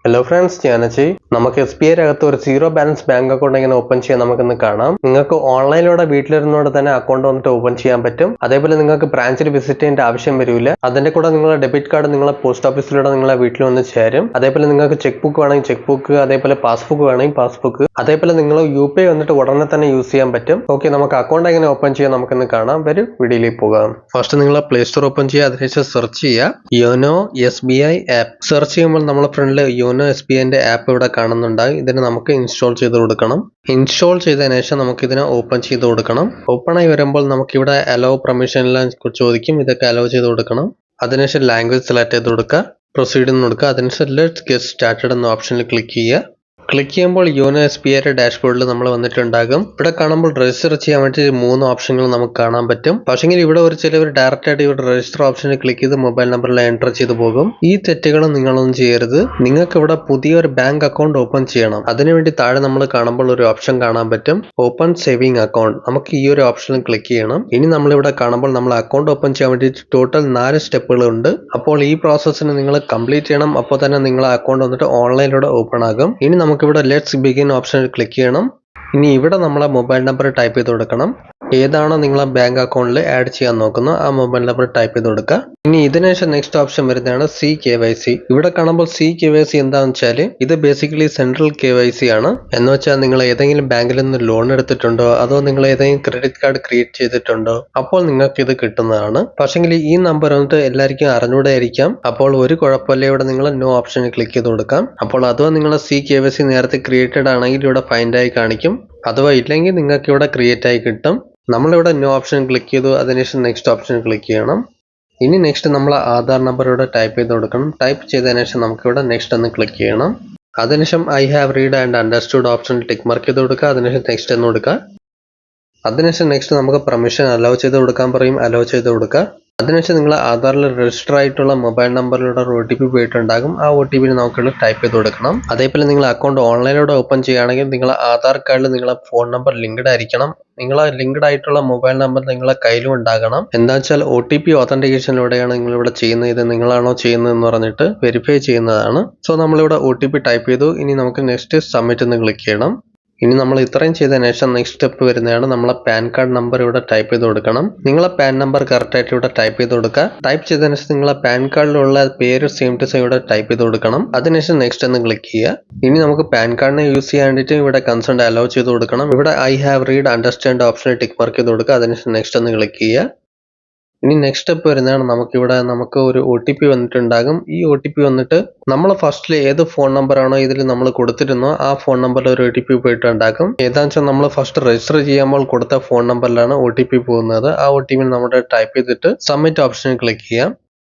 Hello friends, ഞാൻ അജയ്. നമുക്ക് SBI അകത്ത് ഒരു സീറോ ബാലൻസ് ബാങ്ക് അക്കൗണ്ട് എങ്ങനെ ഓപ്പൺ ചെയ്യാൻ നമുക്കിന്ന് കാണാം. നിങ്ങൾക്ക് ഓൺലൈനിലൂടെ വീട്ടിലിരുന്നോണ്ട് തന്നെ അക്കൗണ്ട് വന്നിട്ട് ഓപ്പൺ ചെയ്യാൻ പറ്റും. അതേപോലെ നിങ്ങൾക്ക് ബ്രാഞ്ചിൽ വിസിറ്റ് ചെയ്യേണ്ട ആവശ്യം വരില്ല. അതിന്റെ കൂടെ നിങ്ങളുടെ ഡെബിറ്റ് കാർഡ് നിങ്ങളെ പോസ്റ്റ് ഓഫീസിലൂടെ നിങ്ങളെ വീട്ടിൽ വന്ന് ചേരും. അതേപോലെ നിങ്ങൾക്ക് ചെക്ക് ബുക്ക് വേണമെങ്കിൽ ചെക്ക് ബുക്ക്, അതേപോലെ പാസ്ബുക്ക് വേണമെങ്കിൽ പാസ്ബുക്ക്, അതേപോലെ നിങ്ങൾ UPI വന്നിട്ട് ഉടനെ തന്നെ യൂസ് ചെയ്യാൻ പറ്റും. ഓക്കെ, നമുക്ക് അക്കൗണ്ട് എങ്ങനെ ഓപ്പൺ ചെയ്യാൻ നമുക്കിന്ന് കാണാം. വരും വീഡിയോയിലേക്ക് പോകാം. ഫസ്റ്റ് നിങ്ങൾ പ്ലേ സ്റ്റോർ ഓപ്പൺ ചെയ്യുക. അതിനുശേഷം സെർച്ച് ചെയ്യുക യോനോ SBI ആപ്പ്. സെർച്ച് ചെയ്യുമ്പോൾ നമ്മളെ ഫ്രണ്ടിൽ യോനോ SBI ആപ്പ് ഇവിടെ കാണുന്നുണ്ടാകും. ഇതിന് നമുക്ക് ഇൻസ്റ്റാൾ ചെയ്ത് കൊടുക്കണം. ഇൻസ്റ്റാൾ ചെയ്തതിനു ശേഷം നമുക്ക് ഇതിനെ ഓപ്പൺ ചെയ്ത് കൊടുക്കണം. ഓപ്പൺ ആയി വരുമ്പോൾ നമുക്ക് ഇവിടെ അലോ പെർമിഷൻ എല്ലാം ചോദിക്കും. ഇതൊക്കെ അലോ ചെയ്ത് കൊടുക്കണം. അതിനുശേഷം ലാംഗ്വേജ് സെലക്ട് ചെയ്ത് കൊടുക്കുക, പ്രൊസീഡ് എന്ന് കൊടുക്കുക. അതിനുശേഷം ലെറ്റ്സ് ഗെറ്റ് സ്റ്റാർട്ടഡ് എന്ന ഓപ്ഷനിൽ ക്ലിക്ക് ചെയ്യുക. ക്ലിക്ക് ചെയ്യുമ്പോൾ യോനോ SBI ഡാഷ്ബോർഡിൽ നമ്മൾ വന്നിട്ടുണ്ടാകും. ഇവിടെ കാണുമ്പോൾ രജിസ്റ്റർ ചെയ്യാൻ വേണ്ടി 3 ഓപ്ഷനുകൾ നമുക്ക് കാണാൻ പറ്റും. പക്ഷെങ്കിൽ ഇവിടെ ചിലവർ ഡയറക്റ്റ് ആയിട്ട് ഇവിടെ രജിസ്റ്റർ ഓപ്ഷനിൽ ക്ലിക്ക് ചെയ്ത് മൊബൈൽ നമ്പറിൽ എൻ്റർ ചെയ്ത് പോകും. ഈ തെറ്റുകൾ നിങ്ങളൊന്നും ചെയ്യരുത്. നിങ്ങൾക്ക് ഇവിടെ പുതിയൊരു ബാങ്ക് അക്കൗണ്ട് ഓപ്പൺ ചെയ്യണം. അതിനുവേണ്ടി താഴെ നമ്മൾ കാണുമ്പോൾ ഒരു ഓപ്ഷൻ കാണാൻ പറ്റും, ഓപ്പൺ സേവിംഗ് അക്കൗണ്ട്. നമുക്ക് ഈ ഒരു ഓപ്ഷനിൽ ക്ലിക്ക് ചെയ്യണം. ഇനി നമ്മളിവിടെ കാണുമ്പോൾ നമ്മൾ അക്കൗണ്ട് ഓപ്പൺ ചെയ്യാൻ വേണ്ടി ടോട്ടൽ 4 സ്റ്റെപ്പുകൾ ഉണ്ട്. അപ്പോൾ ഈ പ്രോസസ്സിന് നിങ്ങൾ കംപ്ലീറ്റ് ചെയ്യണം. അപ്പോൾ തന്നെ നിങ്ങളെ അക്കൗണ്ട് വന്നിട്ട് ഓൺലൈനിലൂടെ ഓപ്പൺ ആകും. ഇനി നമുക്കിവിടെ ലെറ്റ്സ് ബിഗിൻ ഓപ്ഷനിൽ ക്ലിക്ക് ചെയ്യണം. ഇനി ഇവിടെ നമ്മളെ മൊബൈൽ നമ്പർ ടൈപ്പ് ചെയ്ത് കൊടുക്കണം. ഏതാണോ നിങ്ങളെ ബാങ്ക് അക്കൗണ്ടിൽ ആഡ് ചെയ്യാൻ നോക്കുന്നത് ആ മൊബൈൽ നമ്പർ ടൈപ്പ് ചെയ്ത് കൊടുക്കുക. ഇനി ഇതിനുശേഷം നെക്സ്റ്റ് ഓപ്ഷൻ വരുന്നതാണ് CKYC. ഇവിടെ കാണുമ്പോൾ CKYC എന്താണെന്ന് വെച്ചാൽ ഇത് ബേസിക്കലി സെൻട്രൽ KYC ആണ്. എന്ന് വെച്ചാൽ നിങ്ങൾ ഏതെങ്കിലും ബാങ്കിൽ നിന്ന് ലോൺ എടുത്തിട്ടുണ്ടോ, അതോ നിങ്ങൾ ഏതെങ്കിലും ക്രെഡിറ്റ് കാർഡ് ക്രിയേറ്റ് ചെയ്തിട്ടുണ്ടോ, അപ്പോൾ നിങ്ങൾക്ക് ഇത് കിട്ടുന്നതാണ്. പക്ഷെങ്കിൽ ഈ നമ്പർ വന്നിട്ട് എല്ലാവർക്കും അറിഞ്ഞൂടായിരിക്കാം. അപ്പോൾ ഒരു കുഴപ്പമില്ല, ഇവിടെ നിങ്ങൾ നോ ഓപ്ഷനിൽ ക്ലിക്ക് ചെയ്ത് കൊടുക്കാം. അപ്പോൾ അഥവാ നിങ്ങളെ CKYC നേരത്തെ ക്രിയേറ്റഡ് ആണെങ്കിൽ ഇവിടെ ഫൈൻഡ് ആയി കാണിക്കും. അഥവാ ഇല്ലെങ്കിൽ നിങ്ങൾക്ക് ഇവിടെ ക്രിയേറ്റ് ആയി കിട്ടും. നമ്മളിവിടെ നോ ഓപ്ഷൻ ക്ലിക്ക് ചെയ്തു. അതിനുശേഷം നെക്സ്റ്റ് ഓപ്ഷൻ ക്ലിക്ക് ചെയ്യണം. ഇനി നെക്സ്റ്റ് നമ്മൾ ആധാർ നമ്പർ ഇവിടെ ടൈപ്പ് ചെയ്ത് കൊടുക്കണം. ടൈപ്പ് ചെയ്തതിനു ശേഷം നമുക്കിവിടെ നെക്സ്റ്റ് ഒന്ന് ക്ലിക്ക് ചെയ്യണം. അതിനുശേഷം I have read and understood ഓപ്ഷനിൽ ടിക്ക് മാർക്ക് ചെയ്ത് കൊടുക്കുക. അതിനുശേഷം നെക്സ്റ്റ് എന്ന് കൊടുക്കുക. അതിനുശേഷം നെക്സ്റ്റ് നമുക്ക് പെർമിഷൻ അലോ ചെയ്ത് കൊടുക്കാൻ പറയും, അലോ ചെയ്ത് കൊടുക്കുക. അതിനുശേഷം നിങ്ങൾ ആധാറിൽ രജിസ്റ്റർ ആയിട്ടുള്ള മൊബൈൽ നമ്പറിലൂടെ ഒരു OTP പോയിട്ടുണ്ടാകും. ആ OTP നമുക്കിവിടെ ടൈപ്പ് ചെയ്ത് കൊടുക്കണം. അതേപോലെ നിങ്ങൾ അക്കൗണ്ട് ഓൺലൈനിലൂടെ ഓപ്പൺ ചെയ്യുകയാണെങ്കിൽ നിങ്ങളെ ആധാർ കാർഡിൽ നിങ്ങളെ ഫോൺ നമ്പർ ലിങ്ക്ഡ് ആയിരിക്കണം. നിങ്ങളെ ലിങ്ക്ഡ് ആയിട്ടുള്ള മൊബൈൽ നമ്പർ നിങ്ങളെ കയ്യിലും ഉണ്ടാകണം. എന്താ വെച്ചാൽ OTP ഓതന്റിക്കേഷനിലൂടെയാണ് നിങ്ങളിവിടെ ചെയ്യുന്നത്. ഇത് നിങ്ങളാണോ ചെയ്യുന്നതെന്ന് പറഞ്ഞിട്ട് വെരിഫൈ ചെയ്യുന്നതാണ്. സോ നമ്മളിവിടെ OTP ടൈപ്പ് ചെയ്തു. ഇനി നമുക്ക് നെക്സ്റ്റ് സബ്മിറ്റ് എന്ന് ക്ലിക്ക് ചെയ്യണം. ഇനി നമ്മൾ ഇത്രയും ചെയ്തതിനു ശേഷം നെക്സ്റ്റ് സ്റ്റെപ്പ് വരുന്നതാണ് നമ്മളെ പാൻ കാർഡ് നമ്പർ ഇവിടെ ടൈപ്പ് ചെയ്ത് കൊടുക്കണം. നിങ്ങളെ പാൻ നമ്പർ കറക്റ്റ് ആയിട്ട് ഇവിടെ ടൈപ്പ് ചെയ്ത് കൊടുക്കുക. ടൈപ്പ് ചെയ്തതിനു ശേഷം നിങ്ങളെ പാൻ കാർഡിലുള്ള പേര് സെയിം ടു സെയിം ഇവിടെ ടൈപ്പ് ചെയ്ത് കൊടുക്കണം. അതിനുശേഷം നെക്സ്റ്റ് എന്ന് ക്ലിക്ക് ചെയ്യുക. ഇനി നമുക്ക് പാൻ കാർഡിനെ യൂസ് ചെയ്യാൻ വേണ്ടിയിട്ട് ഇവിടെ കൺസെന്റ് അലോ ചെയ്ത് കൊടുക്കണം. ഇവിടെ ഐ ഹാവ് റീഡ് അണ്ടർസ്റ്റാൻഡ് ഓപ്ഷനിൽ ടിക്ക് മാർക്ക് ചെയ്ത് കൊടുക്കുക. അതിനുശേഷം നെക്സ്റ്റ് എന്ന് ക്ലിക്ക് ചെയ്യുക. ഇനി നെക്സ്റ്റ് സ്റ്റെപ്പ് വരുന്നതാണ് നമുക്ക് ഒരു OTP വന്നിട്ടുണ്ടാകും. ഈ OTP വന്നിട്ട് നമ്മൾ ഫസ്റ്റിൽ ഏത് ഫോൺ നമ്പർ ആണോ ഇതിൽ നമ്മൾ കൊടുത്തിരുന്നോ ആ ഫോൺ നമ്പറിൽ ഒരു OTP പോയിട്ടുണ്ടാകും. ഏതാണെന്ന് വെച്ചാൽ നമ്മൾ ഫസ്റ്റ് രജിസ്റ്റർ ചെയ്യുമ്പോൾ കൊടുത്ത ഫോൺ നമ്പറിലാണ് OTP പോകുന്നത്. ആ OTP നമ്മുടെ ടൈപ്പ് ചെയ്തിട്ട് സബ്മിറ്റ് ഓപ്ഷനിൽ ക്ലിക്ക് ചെയ്യാം.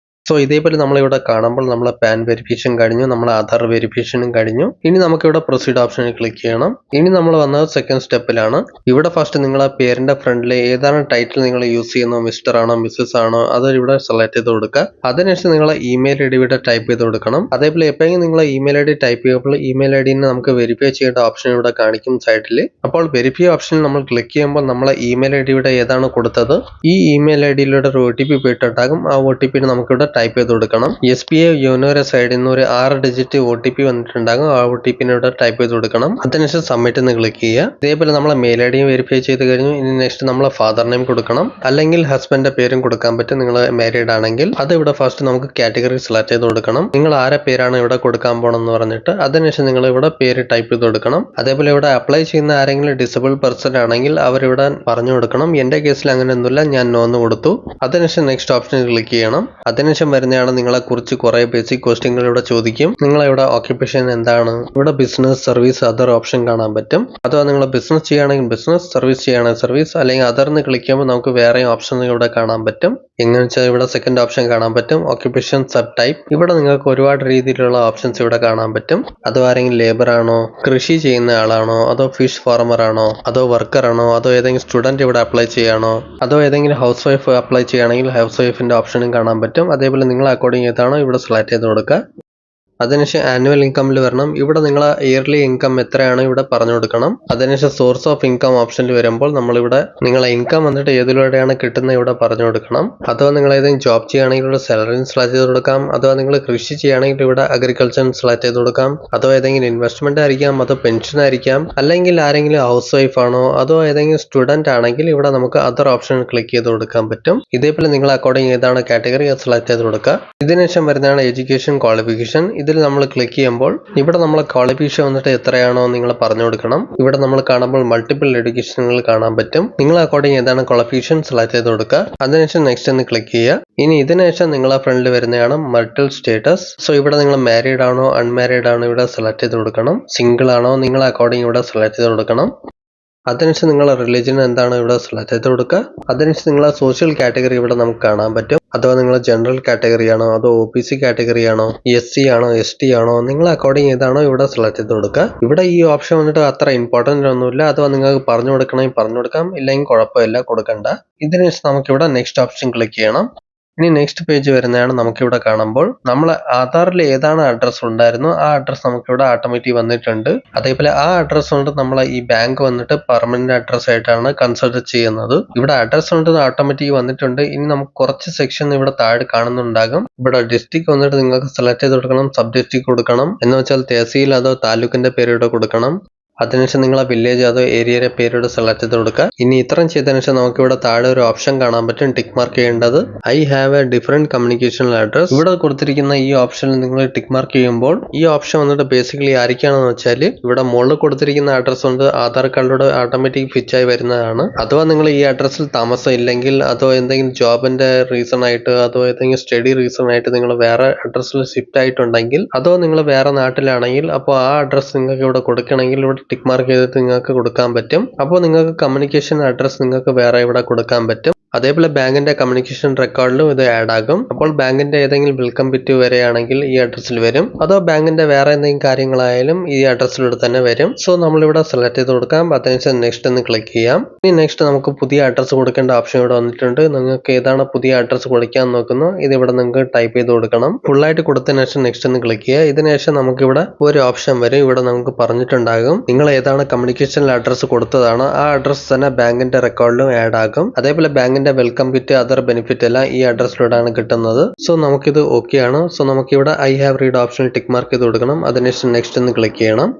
സോ ഇതേപോലെ നമ്മളിവിടെ കാണുമ്പോൾ നമ്മളെ പാൻ വെരിഫിക്കേഷൻ കഴിഞ്ഞു, നമ്മളെ ആധാർ വെരിഫിക്കേഷനും കഴിഞ്ഞു. ഇനി നമുക്കിവിടെ പ്രൊസീഡ് ഓപ്ഷനിൽ ക്ലിക്ക് ചെയ്യണം. ഇനി നമ്മൾ വന്നത് സെക്കൻഡ് സ്റ്റെപ്പിലാണ്. ഇവിടെ ഫസ്റ്റ് നിങ്ങളെ പേരിന്റെ ഫ്രണ്ടിൽ ഏതാണ് ടൈറ്റിൽ നിങ്ങൾ യൂസ് ചെയ്യുന്നത്, മിസ്റ്റർ ആണോ മിസ്സസ് ആണോ, അത് ഇവിടെ സെലക്ട് ചെയ്ത് കൊടുക്കുക. അതിനുശേഷം നിങ്ങളെ ഇമെയിൽ ID ഇവിടെ ടൈപ്പ് ചെയ്ത് കൊടുക്കണം. അതേപോലെ എപ്പോഴെങ്കിലും നിങ്ങളെ ഇമെയിൽ ID ടൈപ്പ് ചെയ്യുമ്പോൾ ഇമെയിൽ ID നമുക്ക് വെരിഫൈ ചെയ്യേണ്ട ഓപ്ഷൻ ഇവിടെ കാണിക്കും സൈഡിൽ. അപ്പോൾ വെരിഫൈ ഓപ്ഷനിൽ നമ്മൾ ക്ലിക്ക് ചെയ്യുമ്പോൾ നമ്മളെ ഇമെയിൽ ID ഇവിടെ ഏതാണ് കൊടുത്തത് ഈ ഇമെയിൽ IDയിലൂടെ ഒരു OTP പോയിട്ടുണ്ടാകും. ആ OTP നമുക്കിവിടെ ടൈപ്പ് ചെയ്ത് കൊടുക്കണം. SBI യോനോയുടെ സൈഡിൽ നിന്ന് ഒരു 6 ഡിജിറ്റ് OTP വന്നിട്ടുണ്ടാകും. ആ OTP ഇവിടെ ടൈപ്പ് ചെയ്ത് കൊടുക്കണം. അതിനുശേഷം സബ്മിറ്റ് എന്ന് ക്ലിക്ക് ചെയ്യുക. ഇതേപോലെ നമ്മളെ മെയിൽ ID വെരിഫൈ ചെയ്ത് കഴിഞ്ഞു. ഇനി നെക്സ്റ്റ് നമ്മളെ ഫാദർ നെയിം കൊടുക്കണം, അല്ലെങ്കിൽ ഹസ്ബൻഡിന്റെ പേരും കൊടുക്കാൻ പറ്റും. നിങ്ങൾ മാരീഡ് ആണെങ്കിൽ അത് ഇവിടെ ഫസ്റ്റ് നമുക്ക് കാറ്റഗറി സെലക്ട് ചെയ്ത് കൊടുക്കണം. നിങ്ങൾ ആരെ പേരാണ് ഇവിടെ കൊടുക്കാൻ പോകണമെന്ന് പറഞ്ഞിട്ട് അതിനുശേഷം നിങ്ങൾ ഇവിടെ പേര് ടൈപ്പ് ചെയ്ത് കൊടുക്കണം. അതേപോലെ ഇവിടെ അപ്ലൈ ചെയ്യുന്ന ആരെങ്കിലും ഡിസബിൾ പേഴ്സൺ ആണെങ്കിൽ അവരിവിടെ പറഞ്ഞു കൊടുക്കണം. എന്റെ കേസിൽ അങ്ങനെ ഒന്നുമില്ല, ഞാൻ നോ എന്ന് കൊടുത്തു. അതിനുശേഷം നെക്സ്റ്റ് ഓപ്ഷനിൽ ക്ലിക്ക് ചെയ്യണം. അതിനുശേഷം വരുന്നതാണ് നിങ്ങളെ കുറിച്ച് കുറെ ബേസിക് ക്വസ്റ്റ്യൻകൾ ഇവിടെ ചോദിക്കും. നിങ്ങളിവിടെ ഓക്യുപ്പേഷൻ എന്താണ്, ഇവിടെ ബിസിനസ്, സർവീസ്, അതർ ഓപ്ഷൻ കാണാൻ പറ്റും. അഥവാ നിങ്ങൾ ബിസിനസ് ചെയ്യുകയാണെങ്കിൽ ബിസിനസ്, സർവീസ് ചെയ്യുകയാണെങ്കിൽ സർവീസ്, അല്ലെങ്കിൽ അതർന്ന് ക്ലിക്ക് ചെയ്യുമ്പോൾ നമുക്ക് വേറെ ഓപ്ഷൻ ഇവിടെ കാണാൻ പറ്റും. എങ്ങനെ വെച്ചാൽ ഇവിടെ സെക്കൻഡ് ഓപ്ഷൻ കാണാൻ പറ്റും, ഓക്യുപ്പേഷൻ സബ് ടൈപ്പ്. ഇവിടെ നിങ്ങൾക്ക് ഒരുപാട് രീതിയിലുള്ള ഓപ്ഷൻസ് ഇവിടെ കാണാൻ പറ്റും. അതോ ആരെങ്കിലും ലേബർ ആണോ, കൃഷി ചെയ്യുന്ന ആളാണോ, അതോ ഫിഷ് ഫാർമർ ആണോ, അതോ വർക്കർ ആണോ, അതോ ഏതെങ്കിലും സ്റ്റുഡന്റ് ഇവിടെ അപ്ലൈ ചെയ്യാണോ, അതോ ഏതെങ്കിലും ഹൗസ് വൈഫ് അപ്ലൈ ചെയ്യുകയാണെങ്കിൽ ഹൗസ് വൈഫിന്റെ ഓപ്ഷനും കാണാൻ പറ്റും. അതേപോലെ നിങ്ങൾ അക്കോർഡിംഗ് ഏതാണോ ഇവിടെ സെലക്ട് ചെയ്ത് കൊടുക്കുക. അതിനുശേഷം ആനുവൽ ഇൻകമിൽ വരണം. ഇവിടെ നിങ്ങൾ ഇയർലി ഇൻകം എത്രയാണ് ഇവിടെ പറഞ്ഞു കൊടുക്കണം. അതിനുശേഷം സോഴ്സ് ഓഫ് ഇൻകം ഓപ്ഷനിൽ വരുമ്പോൾ നമ്മളിവിടെ നിങ്ങളെ ഇൻകം വന്നിട്ട് ഏതിലൂടെയാണ് കിട്ടുന്നത് ഇവിടെ പറഞ്ഞു കൊടുക്കണം. അഥവാ നിങ്ങൾ ഏതെങ്കിലും ജോബ് ചെയ്യുകയാണെങ്കിൽ ഇവിടെ സാലറി സെലക്ട് ചെയ്ത് കൊടുക്കാം. അഥവാ നിങ്ങൾ കൃഷി ചെയ്യുകയാണെങ്കിൽ ഇവിടെ അഗ്രികൾച്ചർ സെലക്ട് ചെയ്ത് കൊടുക്കാം. അഥവാ ഏതെങ്കിലും ഇൻവെസ്റ്റ്മെന്റ് ആയിരിക്കാം, അതോ പെൻഷൻ ആയിരിക്കാം, അല്ലെങ്കിൽ ആരെങ്കിലും ഹൗസ് വൈഫ് ആണോ, അതോ ഏതെങ്കിലും സ്റ്റുഡന്റ് ആണെങ്കിൽ ഇവിടെ നമുക്ക് അതർ ഓപ്ഷൻ ക്ലിക്ക് ചെയ്ത് കൊടുക്കാൻ പറ്റും. ഇതേപോലെ നിങ്ങൾ അക്കോർഡിംഗ് ഏതാണ് കാറ്റഗറി അത് സെലക്ട് ചെയ്ത് കൊടുക്കുക. ഇതിനുശേഷം വരുന്നതാണ് എഡ്യൂക്കേഷൻ ക്വാളിഫിക്കേഷൻ. ഇതിൽ നമ്മൾ ക്ലിക്ക് ചെയ്യുമ്പോൾ ഇവിടെ നമ്മളെ ക്വാളിഫിക്കേഷൻ വന്നിട്ട് എത്രയാണോ നിങ്ങൾ പറഞ്ഞു കൊടുക്കണം. ഇവിടെ നമ്മൾ കാണുമ്പോൾ മൾട്ടിപ്പിൾ എഡ്യൂക്കേഷനുകൾ കാണാൻ പറ്റും. നിങ്ങൾ അക്കോർഡിംഗ് ഏതാണ് ക്വാളിഫിക്കേഷൻ സെലക്ട് ചെയ്ത് കൊടുക്കുക. അതിനുശേഷം നെക്സ്റ്റ് എന്ന് ക്ലിക്ക് ചെയ്യുക. ഇനി ഇതിനുശേഷം നിങ്ങളെ ഫ്രണ്ടിൽ വരുന്നതാണ് മൾട്ടിപ്പിൾ സ്റ്റാറ്റസ്. സോ ഇവിടെ നിങ്ങൾ മാരീഡ് ആണോ അൺമാരീഡ് ആണോ ഇവിടെ സെലക്ട് ചെയ്ത് കൊടുക്കണം. സിംഗിൾ ആണോ നിങ്ങൾ അക്കോർഡിംഗ് ഇവിടെ സെലക്ട് ചെയ്ത് കൊടുക്കണം. അതിനുശേഷം നിങ്ങളെ റിലീജിയൻ എന്താണ് ഇവിടെ സെലക്ട് ചെയ്ത് കൊടുക്കുക. അതിനുശേഷം നിങ്ങളെ സോഷ്യൽ കാറ്റഗറി ഇവിടെ നമുക്ക് കാണാൻ പറ്റും. അഥവാ നിങ്ങൾ ജനറൽ കാറ്റഗറി ആണോ, അതോ OBC കാറ്റഗറി ആണോ, SC ആണോ, ST ആണോ, നിങ്ങൾ അക്കോർഡിംഗ് ഏതാണോ ഇവിടെ സെലക്ട് ചെയ്ത് കൊടുക്കുക. ഇവിടെ ഈ ഓപ്ഷൻ വന്നിട്ട് അത്ര ഇമ്പോർട്ടന്റ് ഒന്നുമില്ല. അഥവാ നിങ്ങൾക്ക് പറഞ്ഞു കൊടുക്കണമെങ്കിൽ പറഞ്ഞു കൊടുക്കാം, ഇല്ലെങ്കിൽ കുഴപ്പമില്ല, കൊടുക്കണ്ട. ഇതിനുശേഷം നമുക്കിവിടെ നെക്സ്റ്റ് ഓപ്ഷൻ ക്ലിക്ക് ചെയ്യണം. ഇനി നെക്സ്റ്റ് പേജ് വരുന്നതാണ് നമുക്കിവിടെ കാണുമ്പോൾ നമ്മൾ ആധാറിൽ ഏതാണ് അഡ്രസ്സ് ഉണ്ടായിരുന്നു ആ അഡ്രസ്സ് നമുക്കിവിടെ ഓട്ടോമാറ്റിക് വന്നിട്ടുണ്ട്. അതേപോലെ ആ അഡ്രസ്സ് കൊണ്ട് നമ്മൾ ഈ ബാങ്ക് വന്നിട്ട് പെർമനന്റ് അഡ്രസ് ആയിട്ടാണ് കൺസിഡർ ചെയ്യുന്നത്. ഇവിടെ അഡ്രസ്സ് കൊണ്ട് ഓട്ടോമാറ്റിക് വന്നിട്ടുണ്ട്. ഇനി നമുക്ക് കുറച്ച് സെക്ഷൻ ഇവിടെ താഴെ കാണുന്നുണ്ടാകും. ഇവിടെ ഡിസ്ട്രിക്ട് വന്നിട്ട് നിങ്ങൾക്ക് സെലക്ട് ചെയ്ത് കൊടുക്കണം, സബ് ഡിസ്ട്രിക്ട് കൊടുക്കണം. എന്ന് വെച്ചാൽ തഹസീൽ അതോ താലൂക്കിന്റെ പേര് ഇവിടെ കൊടുക്കണം. അതിനുശേഷം നിങ്ങൾ ആ വില്ലേജ് അതോ ഏരിയയുടെ പേരോട് സെലക്ട് ചെയ്ത് കൊടുക്കുക. ഇനി ഇത്രയും ചെയ്തതിനു ശേഷം നമുക്ക് ഇവിടെ താഴെ ഒരു ഓപ്ഷൻ കാണാൻ പറ്റും ടിക്ക് മാർക്ക് ചെയ്യേണ്ടത്. I have A different communication address. ഇവിടെ കൊടുത്തിരിക്കുന്ന ഈ ഓപ്ഷനിൽ നിങ്ങൾ ടിക്ക് മാർക്ക് ചെയ്യുമ്പോൾ ഈ ഓപ്ഷൻ വന്നിട്ട് ബേസിക്കലി ആയിരിക്കാണെന്ന് വെച്ചാൽ ഇവിടെ മുകളിൽ കൊടുത്തിരിക്കുന്ന അഡ്രസ് കൊണ്ട് ആധാർ കാർഡിലൂടെ ഓട്ടോമാറ്റിക് ഫിറ്റ് ആയി വരുന്നതാണ്. അഥവാ നിങ്ങൾ ഈ അഡ്രസ്സിൽ താമസം ഇല്ലെങ്കിൽ, അതോ എന്തെങ്കിലും ജോബിന്റെ റീസൺ ആയിട്ട്, അതോ ഏതെങ്കിലും സ്റ്റഡി റീസൺ ആയിട്ട് നിങ്ങൾ വേറെ അഡ്രസ്സിൽ ഷിഫ്റ്റ് ആയിട്ടുണ്ടെങ്കിൽ, അതോ നിങ്ങൾ വേറെ നാട്ടിലാണെങ്കിൽ, അപ്പോൾ ആ അഡ്രസ് നിങ്ങൾക്ക് ഇവിടെ കൊടുക്കണമെങ്കിൽ ഇവിടെ ടിക്ക് മാർക്ക് ചെയ്തിട്ട് നിങ്ങൾക്ക് കൊടുക്കാൻ പറ്റും. അപ്പോൾ നിങ്ങൾക്ക് കമ്മ്യൂണിക്കേഷൻ അഡ്രസ് നിങ്ങൾക്ക് വേറെ ഇവിടെ കൊടുക്കാൻ പറ്റും. അതേപോലെ ബാങ്കിന്റെ കമ്മ്യൂണിക്കേഷൻ റെക്കോർഡിലും ഇത് ആഡ് ആകും. അപ്പോൾ ബാങ്കിന്റെ ഏതെങ്കിലും വെൽക്കം കിറ്റ് വരെയാണെങ്കിൽ ഈ അഡ്രസ്സിൽ വരും. അതോ ബാങ്കിന്റെ വേറെ എന്തെങ്കിലും കാര്യങ്ങളായാലും ഈ അഡ്രസ്സിലൂടെ തന്നെ വരും. സോ നമ്മളിവിടെ സെലക്ട് ചെയ്ത് കൊടുക്കാം. അതിനുശേഷം നെക്സ്റ്റ് എന്ന് ക്ലിക്ക് ചെയ്യാം. ഇനി നെക്സ്റ്റ് നമുക്ക് പുതിയ അഡ്രസ്സ് കൊടുക്കേണ്ട ഓപ്ഷൻ ഇവിടെ വന്നിട്ടുണ്ട്. നിങ്ങൾക്ക് ഏതാണ് പുതിയ അഡ്രസ്സ് കൊടുക്കാൻ നോക്കുന്നു ഇത് ഇവിടെ നിങ്ങൾക്ക് ടൈപ്പ് ചെയ്ത് കൊടുക്കണം. ഫുള്ളായിട്ട് കൊടുത്തതിന് ശേഷം നെക്സ്റ്റ് എന്ന് ക്ലിക്ക് ചെയ്യുക. ഇതിനുശേഷം നമുക്കിവിടെ ഒരു ഓപ്ഷൻ വരും. ഇവിടെ നമുക്ക് പറഞ്ഞിട്ടുണ്ടാകും നിങ്ങൾ ഏതാണ് കമ്മ്യൂണിക്കേഷൻ അഡ്രസ്സ് കൊടുത്തതാണ് ആ അഡ്രസ്സ് തന്നെ ബാങ്കിന്റെ റെക്കോർഡിലും ആഡ് ആകും. അതേപോലെ ബാങ്കിന്റെ വെൽക്കം കിറ്റ് അതർ ബെനിഫിറ്റ് എല്ലാം ഈ അഡ്രസ്സിലൂടെയാണ് കിട്ടുന്നത്. സോ നമുക്കിത് ഓക്കെ ആണ്. സോ നമുക്കിവിടെ ഐ ഹാവ് റീഡ് ഓപ്ഷനിൽ ടിക്ക് മാർക്ക് ചെയ്ത് കൊടുക്കണം. അതിനുശേഷം നെക്സ്റ്റ് എന്ന് ക്ലിക്ക് ചെയ്യണം.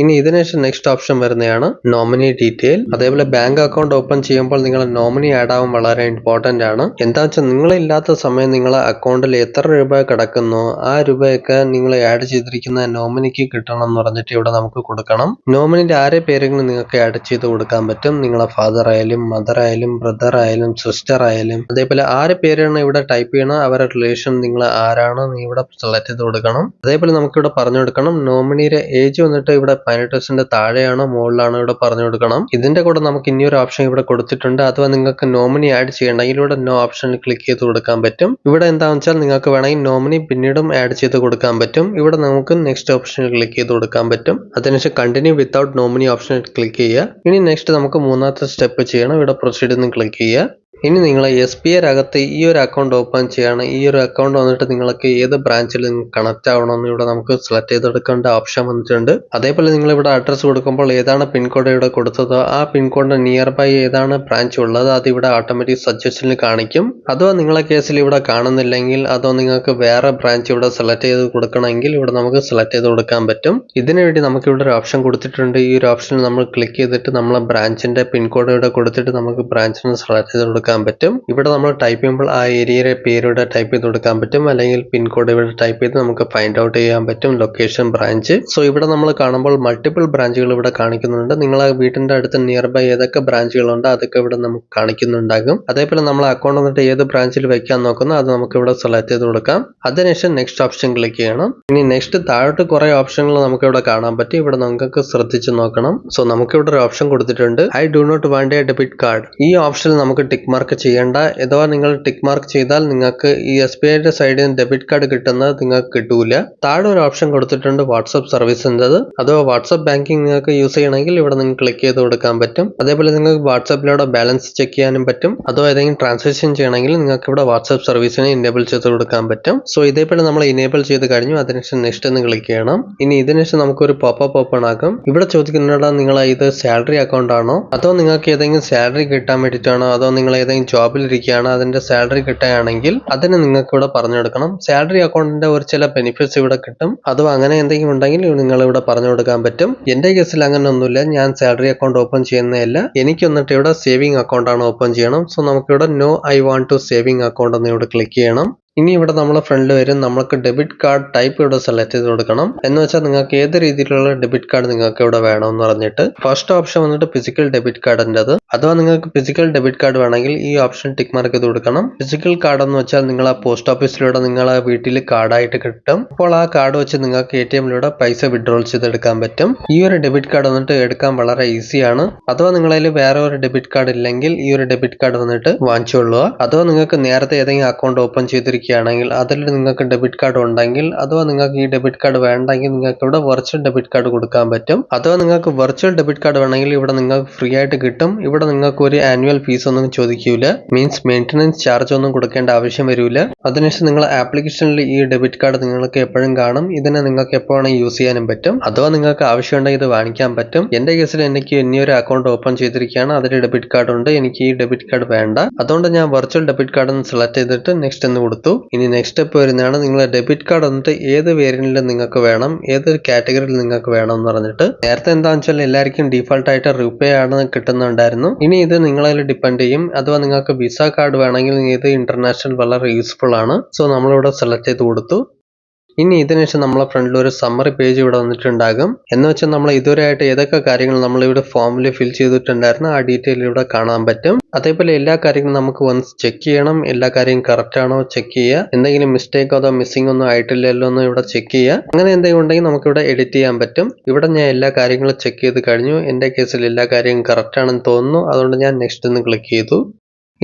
ഇനി ഇതിനുശേഷം നെക്സ്റ്റ് ഓപ്ഷൻ വരുന്നതാണ് നോമിനി ഡീറ്റെയിൽ. അതേപോലെ ബാങ്ക് അക്കൗണ്ട് ഓപ്പൺ ചെയ്യുമ്പോൾ നിങ്ങൾ നോമിനി ആഡ് ആവാൻ വളരെ ഇമ്പോർട്ടന്റ് ആണ്. എന്താ വെച്ചാൽ നിങ്ങളില്ലാത്ത സമയം നിങ്ങളെ അക്കൗണ്ടിൽ എത്ര രൂപ കിടക്കുന്നോ ആ രൂപയൊക്കെ നിങ്ങൾ ആഡ് ചെയ്തിരിക്കുന്ന നോമിനിക്ക് കിട്ടണം എന്ന് പറഞ്ഞിട്ട് ഇവിടെ നമുക്ക് കൊടുക്കണം. നോമിനിന്റെ ആരെ പേരെങ്കിലും നിങ്ങൾക്ക് ആഡ് ചെയ്ത് കൊടുക്കാൻ പറ്റും. നിങ്ങളെ ഫാദർ ആയാലും മദർ ആയാലും ബ്രദർ ആയാലും സിസ്റ്റർ ആയാലും, അതേപോലെ ആരെ പേരാണ് ഇവിടെ ടൈപ്പ് ചെയ്യണം അവരുടെ റിലേഷൻ നിങ്ങൾ ആരാണ് ഇവിടെ സെലക്ട് ചെയ്ത് കൊടുക്കണം. അതേപോലെ നമുക്കിവിടെ പറഞ്ഞു കൊടുക്കണം നോമിനിയുടെ ഏജ് വന്നിട്ട് ഇവിടെ 18 വയസ്സിന്റെ താഴെയാണോ മുകളിലാണോ ഇവിടെ പറഞ്ഞു കൊടുക്കണം. ഇതിന്റെ കൂടെ നമുക്ക് ഇനിയൊരു ഓപ്ഷൻ ഇവിടെ കൊടുത്തിട്ടുണ്ട്. അഥവാ നിങ്ങൾക്ക് നോമിനി ആഡ് ചെയ്യണമെങ്കിൽ ഇവിടെ നോ ഓപ്ഷനിൽ ക്ലിക്ക് ചെയ്ത് കൊടുക്കാൻ പറ്റും. ഇവിടെ എന്താണെന്ന് വെച്ചാൽ നിങ്ങൾക്ക് വേണമെങ്കിൽ നോമിനി പിന്നീടും ആഡ് ചെയ്ത് കൊടുക്കാൻ പറ്റും. ഇവിടെ നമുക്ക് നെക്സ്റ്റ് ഓപ്ഷനിൽ ക്ലിക്ക് ചെയ്ത് കൊടുക്കാൻ പറ്റും. അതിനുശേഷം കണ്ടിന്യൂ വിത്തൗട്ട് നോമിനി ഓപ്ഷനിൽ ക്ലിക്ക് ചെയ്യുക. ഇനി നെക്സ്റ്റ് നമുക്ക് മൂന്നാമത്തെ സ്റ്റെപ്പ് ചെയ്യണം. ഇവിടെ പ്രൊസീഡ് എന്ന് ക്ലിക്ക് ചെയ്യുക. ഇനി നിങ്ങൾ SBI അകത്ത് ഈ ഒരു അക്കൗണ്ട് ഓപ്പൺ ചെയ്യാണ്. ഈ ഒരു അക്കൗണ്ട് വന്നിട്ട് നിങ്ങൾക്ക് ഏത് ബ്രാഞ്ചിൽ കണക്ട് ആവണമെന്ന് ഇവിടെ നമുക്ക് സെലക്ട് ചെയ്തെടുക്കേണ്ട ഓപ്ഷൻ വന്നിട്ടുണ്ട്. അതേപോലെ നിങ്ങൾ ഇവിടെ അഡ്രസ്സ് കൊടുക്കുമ്പോൾ ഏതാണ് പിൻകോഡ് ഇവിടെ കൊടുത്തതോ ആ പിൻകോഡിന്റെ നിയർ ബൈ ഏതാണ് ബ്രാഞ്ച് ഉള്ളത് അത് ഇവിടെ ഓട്ടോമാറ്റിക് സജഷനിൽ കാണിക്കും. അതോ നിങ്ങളെ കേസിൽ ഇവിടെ കാണുന്നില്ലെങ്കിൽ, അതോ നിങ്ങൾക്ക് വേറെ ബ്രാഞ്ച് ഇവിടെ സെലക്ട് ചെയ്ത് കൊടുക്കണമെങ്കിൽ ഇവിടെ നമുക്ക് സെലക്ട് ചെയ്ത് കൊടുക്കാൻ പറ്റും. ഇതിനു വേണ്ടി നമുക്ക് ഇവിടെ ഒരു ഓപ്ഷൻ കൊടുത്തിട്ടുണ്ട്. ഈ ഒരു ഓപ്ഷനിൽ നമ്മൾ ക്ലിക്ക് ചെയ്തിട്ട് നമ്മളെ ബ്രാഞ്ചിന്റെ പിൻകോഡ് ഇവിടെ കൊടുത്തിട്ട് നമുക്ക് ബ്രാഞ്ചിനെ സെലക്ട് ചെയ്ത് കൊടുക്കാൻ പറ്റും. ഇവിടെ നമ്മൾ ടൈപ്പ് ചെയ്യുമ്പോൾ ആ ഏരിയയുടെ പേരിവിടെ ടൈപ്പ് ചെയ്ത് കൊടുക്കാൻ പറ്റും. അല്ലെങ്കിൽ പിൻകോഡ് ഇവിടെ ടൈപ്പ് ചെയ്ത് നമുക്ക് ഫൈൻഡ് ഔട്ട് ചെയ്യാൻ പറ്റും ലൊക്കേഷൻ ബ്രാഞ്ച്. സോ ഇവിടെ നമ്മൾ കാണുമ്പോൾ മൾട്ടിപ്പിൾ ബ്രാഞ്ചുകൾ ഇവിടെ കാണിക്കുന്നുണ്ട്. നിങ്ങളെ വീടിന്റെ അടുത്ത് നിയർ ബൈ ഏതൊക്കെ ബ്രാഞ്ചുകളുണ്ട് അതൊക്കെ ഇവിടെ നമുക്ക് കാണിക്കുന്നുണ്ടാകും. അതേപോലെ നമ്മൾ അക്കൗണ്ട് വന്നിട്ട് ഏത് ബ്രാഞ്ചിൽ വെക്കാൻ നോക്കുന്നു അത് നമുക്ക് ഇവിടെ സെലക്ട് ചെയ്ത് കൊടുക്കാം. അതിനുശേഷം നെക്സ്റ്റ് ഓപ്ഷൻ ക്ലിക്ക് ചെയ്യണം. ഇനി നെക്സ്റ്റ് താഴോട്ട് കുറെ ഓപ്ഷനുകൾ നമുക്ക് ഇവിടെ കാണാൻ പറ്റും. ഇവിടെ നമുക്ക് ശ്രദ്ധിച്ച് നോക്കണം. സോ നമുക്ക് ഇവിടെ ഒരു ഓപ്ഷൻ കൊടുത്തിട്ടുണ്ട് I do not want a debit card. ഈ ഓപ്ഷനിൽ നമുക്ക് ടിക്ക് മാർക്ക് ചെയ്യേണ്ട. അഥവാ നിങ്ങൾ ടിക്ക് മാർക്ക് ചെയ്താൽ നിങ്ങൾക്ക് ഈ SBIയുടെ സൈഡിൽ നിന്ന് ഡെബിറ്റ് കാർഡ് കിട്ടുന്നത് നിങ്ങൾക്ക് കിട്ടൂല. താഴെ ഒരു ഓപ്ഷൻ കൊടുത്തിട്ടുണ്ട് വാട്സ്ആപ്പ് സർവീസിൻ്റെത്. അഥവാ വാട്സ്ആപ്പ് ബാങ്കിങ് നിങ്ങൾക്ക് യൂസ് ചെയ്യണമെങ്കിൽ ഇവിടെ നിങ്ങൾക്ക് ക്ലിക്ക് ചെയ്ത് കൊടുക്കാൻ പറ്റും. അതേപോലെ നിങ്ങൾക്ക് വാട്സാപ്പിലൂടെ ബാലൻസ് ചെക്ക് ചെയ്യാനും പറ്റും. അഥവാ ഏതെങ്കിലും ട്രാൻസാക്ഷൻ ചെയ്യണമെങ്കിൽ നിങ്ങൾക്ക് ഇവിടെ വാട്സ്ആപ്പ് സർവീസിനെ ഇനേബിൾ ചെയ്ത് കൊടുക്കാൻ പറ്റും. സോ ഇതേപോലെ നമ്മൾ ഇനേബിൾ ചെയ്ത് കഴിഞ്ഞു. അതിനുശേഷം നെക്സ്റ്റ് എന്ന് ക്ലിക്ക് ചെയ്യണം. ഇനി ഇതിനുശേഷം നമുക്കൊരു പോപ്പപ്പ് ഓപ്പൺ ആക്കും. ഇവിടെ ചോദിക്കുന്നുണ്ട് നിങ്ങൾ ഇത് സാലറി അക്കൗണ്ട് ആണോ, അതോ നിങ്ങൾക്ക് ഏതെങ്കിലും സാലറി കിട്ടാൻ വേണ്ടിയിട്ടാണോ, അതോ നിങ്ങൾ ഏതെങ്കിലും ജോബിൽ ഇരിക്കുകയാണോ അതിന്റെ സാലറി കിട്ടുകയാണെങ്കിൽ അതിന് നിങ്ങൾക്ക് ഇവിടെ പറഞ്ഞു കൊടുക്കണം. സാലറി അക്കൗണ്ടിന്റെ ഒരു ചില ബെനിഫിറ്റ്സ് ഇവിടെ കിട്ടും. അഥവാ അങ്ങനെ എന്തെങ്കിലും ഉണ്ടെങ്കിൽ നിങ്ങൾ ഇവിടെ പറഞ്ഞു കൊടുക്കാൻ പറ്റും. എന്റെ കേസിൽ അങ്ങനെ ഒന്നുമില്ല. ഞാൻ സാലറി അക്കൗണ്ട് ഓപ്പൺ ചെയ്യുന്നതല്ല. എനിക്ക് വന്നിട്ട് ഇവിടെ സേവിംഗ് അക്കൗണ്ട് ആണ് ഓപ്പൺ ചെയ്യണം. സോ നമുക്കിവിടെ no I want to saving account എന്ന് ഇവിടെ ക്ലിക്ക് ചെയ്യണം. ഇനി ഇവിടെ നമ്മളെ ഫ്രണ്ടിൽ വരും. നമുക്ക് ഡെബിറ്റ് കാർഡ് ടൈപ്പ് ഇവിടെ സെലക്ട് ചെയ്ത് കൊടുക്കണം. എന്ന് വെച്ചാൽ നിങ്ങൾക്ക് ഏത് രീതിയിലുള്ള ഡെബിറ്റ് കാർഡ് നിങ്ങൾക്ക് ഇവിടെ വേണമെന്ന് പറഞ്ഞിട്ട് ഫസ്റ്റ് ഓപ്ഷൻ വന്നിട്ട് ഫിസിക്കൽ ഡെബിറ്റ് കാർഡിൻ്റെത്. അഥവാ നിങ്ങൾക്ക് ഫിസിക്കൽ ഡെബിറ്റ് കാർഡ് വേണമെങ്കിൽ ഈ ഓപ്ഷൻ ടിക്ക് മാർക്ക് ചെയ്ത് കൊടുക്കണം. ഫിസിക്കൽ കാർഡ് എന്ന് വെച്ചാൽ നിങ്ങൾ ആ പോസ്റ്റ് ഓഫീസിലൂടെ നിങ്ങളെ വീട്ടിൽ കാർഡായിട്ട് കിട്ടും. അപ്പോൾ ആ കാർഡ് വെച്ച് നിങ്ങൾക്ക് ATMിലൂടെ പൈസ വിഡ്രോൾ ചെയ്തെടുക്കാൻ പറ്റും. ഈ ഒരു ഡെബിറ്റ് കാർഡ് വന്നിട്ട് എടുക്കാൻ വളരെ ഈസിയാണ്. അഥവാ നിങ്ങളതിൽ വേറെ ഒരു ഡെബിറ്റ് കാർഡ് ഇല്ലെങ്കിൽ ഈ ഒരു ഡെബിറ്റ് കാർഡ് വന്നിട്ട് വാങ്ങിച്ചോളുക. അഥവാ നിങ്ങൾക്ക് നേരത്തെ ഏതെങ്കിലും അക്കൗണ്ട് ഓപ്പൺ ചെയ്തിരിക്കുകയാണെങ്കിൽ അതിൽ നിങ്ങൾക്ക് ഡെബിറ്റ് കാർഡ് ഉണ്ടെങ്കിൽ, അഥവാ നിങ്ങൾക്ക് ഈ ഡെബിറ്റ് കാർഡ് വേണ്ടെങ്കിൽ നിങ്ങൾക്ക് ഇവിടെ വെർച്വൽ ഡെബിറ്റ് കാർഡ് കൊടുക്കാൻ പറ്റും. അഥവാ നിങ്ങൾക്ക് വെർച്വൽ ഡെബിറ്റ് കാർഡ് വേണമെങ്കിൽ ഇവിടെ നിങ്ങൾക്ക് ഫ്രീ ആയിട്ട് കിട്ടും. ഇവിടെ നിങ്ങൾക്ക് ഒരു ആനുവൽ ഫീസ് ഒന്നും ചോദിക്കൂല. മീൻസ് മെയിൻ്റനൻസ് ചാർജ് ഒന്നും കൊടുക്കേണ്ട ആവശ്യം വരില്ല. അതിനുശേഷം നിങ്ങൾ ആപ്ലിക്കേഷനിൽ ഈ ഡെബിറ്റ് കാർഡ് നിങ്ങൾക്ക് എപ്പോഴും കാണും. ഇതിനെ നിങ്ങൾക്ക് എപ്പോഴാണ് യൂസ് ചെയ്യാനും പറ്റും. അഥവാ നിങ്ങൾക്ക് ആവശ്യമുണ്ടെങ്കിൽ ഇത് വാങ്ങിക്കാൻ പറ്റും. എന്റെ കേസിൽ എനിക്ക് ഇനിയൊരു അക്കൗണ്ട് ഓപ്പൺ ചെയ്തിരിക്കുകയാണ്. അതിൽ ഡെബിറ്റ് കാർഡ് ഉണ്ട്. എനിക്ക് ഈ ഡെബിറ്റ് കാർഡ് വേണ്ട. അതുകൊണ്ട് ഞാൻ വെർച്വൽ ഡെബിറ്റ് കാർഡ് ഒന്ന് സെലക്ട് ചെയ്തിട്ട് നെക്സ്റ്റ് എന്ന് കൊടുത്തു. ഇനി നെക്സ്റ്റ് സ്റ്റെപ്പ് വരുന്നതാണ് നിങ്ങളെ ഡെബിറ്റ് കാർഡ് വന്നിട്ട് ഏത് വേരിയന്റിൽ നിങ്ങൾക്ക് വേണം, ഏത് കാറ്റഗറിയിൽ നിങ്ങൾക്ക് വേണം എന്ന് പറഞ്ഞിട്ട്. നേരത്തെ എന്താണെന്ന് വെച്ചാൽ എല്ലാവർക്കും ഡീഫോൾട്ട് ആയിട്ട് റുപേ ആണ് കിട്ടുന്നുണ്ടായിരുന്നു. ഇനി ഇത് നിങ്ങളതിൽ ഡിപ്പെൻഡ് ചെയ്യും. അഥവാ നിങ്ങൾക്ക് വിസ കാർഡ് വേണമെങ്കിൽ ഇത് ഇന്റർനാഷണൽ വളരെ യൂസ്ഫുൾ ആണ്. സോ നമ്മളിവിടെ സെലക്ട് ചെയ്ത് കൊടുത്തു. ഇനി ഇതിനുശേഷം നമ്മളെ ഫ്രണ്ടിൽ ഒരു സമ്മറി പേജ് ഇവിടെ വന്നിട്ടുണ്ടാകും. എന്ന് വെച്ചാൽ നമ്മൾ ഇതുവരെയായിട്ട് ഏതൊക്കെ കാര്യങ്ങൾ നമ്മളിവിടെ ഫോമിൽ ഫിൽ ചെയ്തിട്ടുണ്ടായിരുന്നു ആ ഡീറ്റെയിൽ ഇവിടെ കാണാൻ പറ്റും. അതേപോലെ എല്ലാ കാര്യങ്ങളും നമുക്ക് വൺസ് ചെക്ക് ചെയ്യണം. എല്ലാ കാര്യവും കറക്റ്റ് ആണോ ചെക്ക് ചെയ്യുക. എന്തെങ്കിലും മിസ്റ്റേക്കോ അതോ മിസ്സിംഗ് ഒന്നും ആയിട്ടില്ലല്ലോ എന്ന് ഇവിടെ ചെക്ക് ചെയ്യുക. അങ്ങനെ എന്തെങ്കിലും ഉണ്ടെങ്കിൽ നമുക്ക് ഇവിടെ എഡിറ്റ് ചെയ്യാൻ പറ്റും. ഇവിടെ ഞാൻ എല്ലാ കാര്യങ്ങളും ചെക്ക് ചെയ്ത് കഴിഞ്ഞു. എന്റെ കേസിൽ എല്ലാ കാര്യവും കറക്റ്റ് ആണെന്ന് തോന്നുന്നു. അതുകൊണ്ട് ഞാൻ നെക്സ്റ്റ് എന്ന് ക്ലിക്ക് ചെയ്തു.